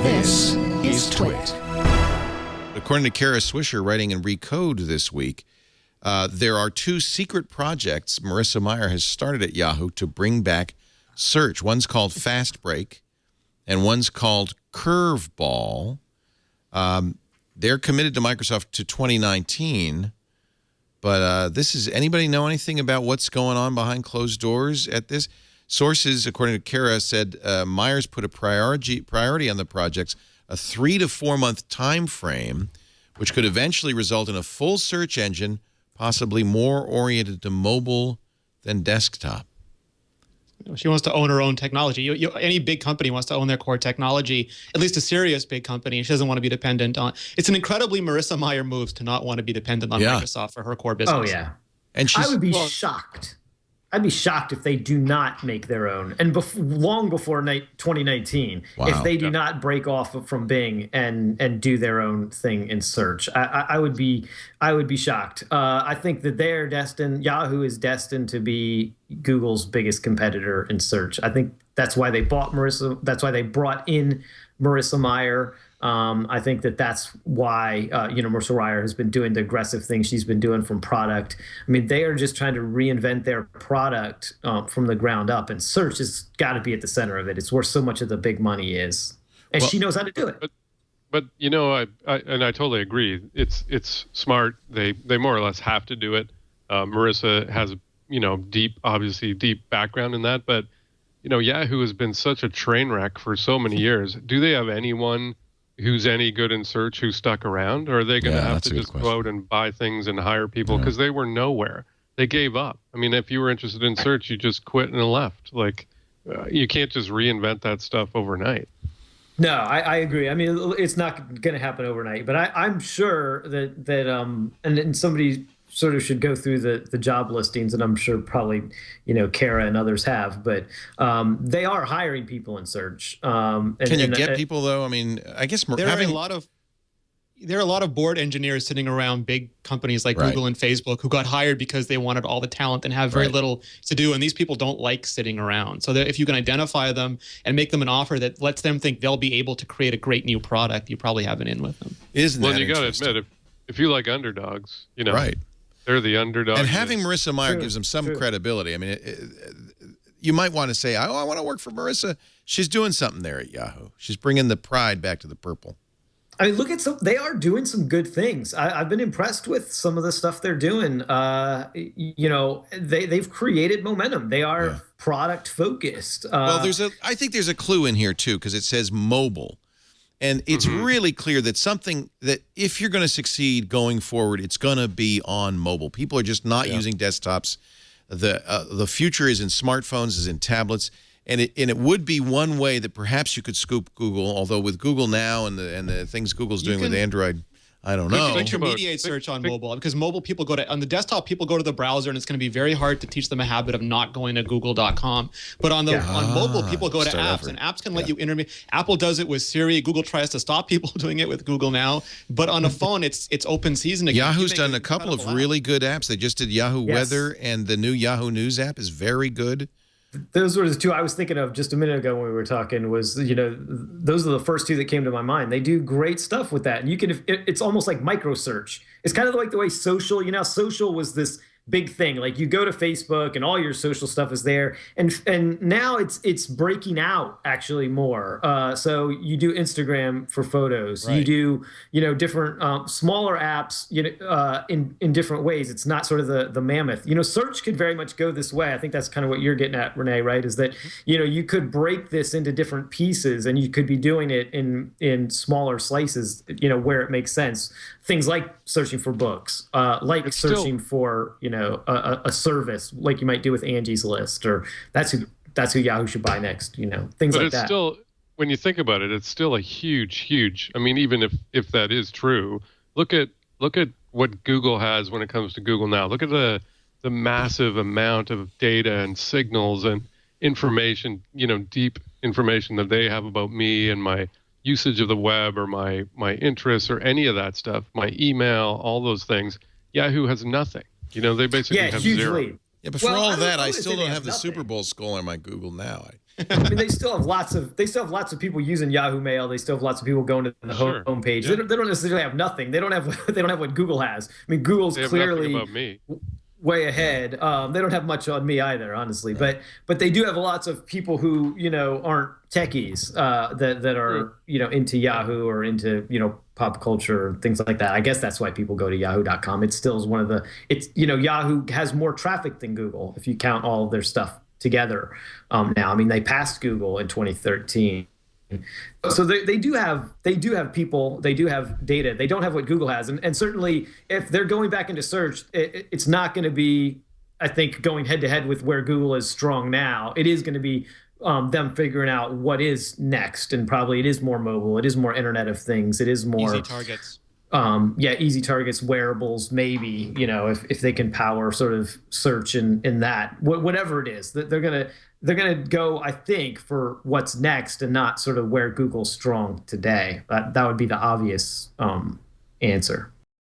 This is TWiT. According to Kara Swisher, writing in Recode this week, there are two secret projects Marissa Mayer has started at Yahoo to bring back search. One's called Fast Break, and one's called Curveball. They're committed to Microsoft to 2019, but anybody know anything about what's going on behind closed doors at this? Sources, according to Kara, said Myers put a priority on the projects, a 3 to 4 month time frame, which could eventually result in a full search engine, possibly more oriented to mobile than desktop. She wants to own her own technology. Any big company wants to own their core technology, at least a serious big company. She doesn't want to be dependent on. It's an incredibly Marissa Mayer move to not want to be dependent on Microsoft for her core business. Oh, yeah. And I would be shocked. I'd be shocked if they do not make their own, and long before 2019, if they do not break off from Bing and do their own thing in search. I would be shocked. I think that Yahoo is destined to be Google's biggest competitor in search. I think that's why they bought Marissa. That's why they brought in Marissa Mayer. I think that's why, Marissa Mayer has been doing the aggressive thing she's been doing from product. I mean, they are just trying to reinvent their product from the ground up, and search has got to be at the center of it. It's where so much of the big money is, and she knows how to do it. But I totally agree. It's smart. They more or less have to do it. Marissa has, deep background in that, but, Yahoo has been such a train wreck for so many years. Do they have anyone who's any good in search who's stuck around, or are they going to have to just go out and buy things and hire people? Because they were nowhere. They gave up. I mean, if you were interested in search, you just quit and left. Like, you can't just reinvent that stuff overnight. No, I agree. I mean, it's not going to happen overnight, but I'm sure that and somebody sort of should go through the job listings, and I'm sure probably, Kara and others have, but they are hiring people in search. Can you get people, though? I mean, I guess there are a lot of board engineers sitting around big companies like Google and Facebook who got hired because they wanted all the talent and have very little to do, and these people don't like sitting around. So that if you can identify them and make them an offer that lets them think they'll be able to create a great new product, you probably have an in with them. Well, you got to admit, if you like underdogs, they're the underdog. And having Marissa Mayer gives them some credibility. I mean, you might want to say, oh, I want to work for Marissa. She's doing something there at Yahoo. She's bringing the pride back to the purple. I mean, they are doing some good things. I've been impressed with some of the stuff they're doing. They've created momentum. They are product focused. Well, I think there's a clue in here too, because it says mobile. And it's really clear that something that if you're going to succeed going forward, it's going to be on mobile. People are just not using desktops. The future is in smartphones, is in tablets, and it would be one way that perhaps you could scoop Google. Although with Google Now and the things Google's doing with Android, I don't know. Intermediate search on mobile, because mobile people on the desktop, people go to the browser, and it's going to be very hard to teach them a habit of not going to google.com. But on mobile, people go to apps, and apps can let you intermediate. Apple does it with Siri. Google tries to stop people doing it with Google Now. But on a phone, it's open season again. Yahoo's done a couple of really good apps. They just did Yahoo Weather, and the new Yahoo News app is very good. Those were the two I was thinking of just a minute ago when we were talking. Those are the first two that came to my mind. They do great stuff with that, and it's almost like micro search. It's kind of like the way social. Social was this big thing. Like you go to Facebook and all your social stuff is there, and now it's breaking out actually more. So you do Instagram for photos. You do different smaller apps in different ways. It's not sort of the mammoth. Search could very much go this way. I think that's kind of what you're getting at, Rene, right? Is that you could break this into different pieces, and you could be doing it in smaller slices. Where it makes sense. Things like searching for books, searching for a service like you might do with Angie's List, or that's who Yahoo should buy next. Things like that. But it's still, when you think about it, it's still a huge. I mean, even if that is true, look at what Google has when it comes to Google Now. Look at the massive amount of data and signals and information, deep information that they have about me and my usage of the web or my interests or any of that stuff, my email, all those things. Yahoo has nothing. They basically have zero. Yeah, but for all of that, I still don't have the Super Bowl skull on my Google Now. I mean, they still have lots of people using Yahoo Mail. They still have lots of people going to the homepage. Yeah. They don't necessarily have nothing. They don't have what Google has. I mean, Google's They have clearly nothing about me. way ahead. They don't have much on me either, honestly. But they do have lots of people who aren't techies that are into Yahoo or into pop culture and things like that. I guess that's why people go to Yahoo.com. It still is one of the Yahoo has more traffic than Google if you count all of their stuff together now. I mean, they passed Google in 2013. So they do have people, they do have data. They don't have what Google has, and certainly if they're going back into search, it's not going to be, I think, going head to head with where Google is strong now. It is going to be them figuring out what is next, and probably it is more mobile, it is more Internet of Things, it is more easy targets. Easy targets, wearables, maybe, if they can power sort of search in that, whatever it is, that they're gonna go, I think, for what's next and not sort of where Google's strong today. That would be the obvious answer.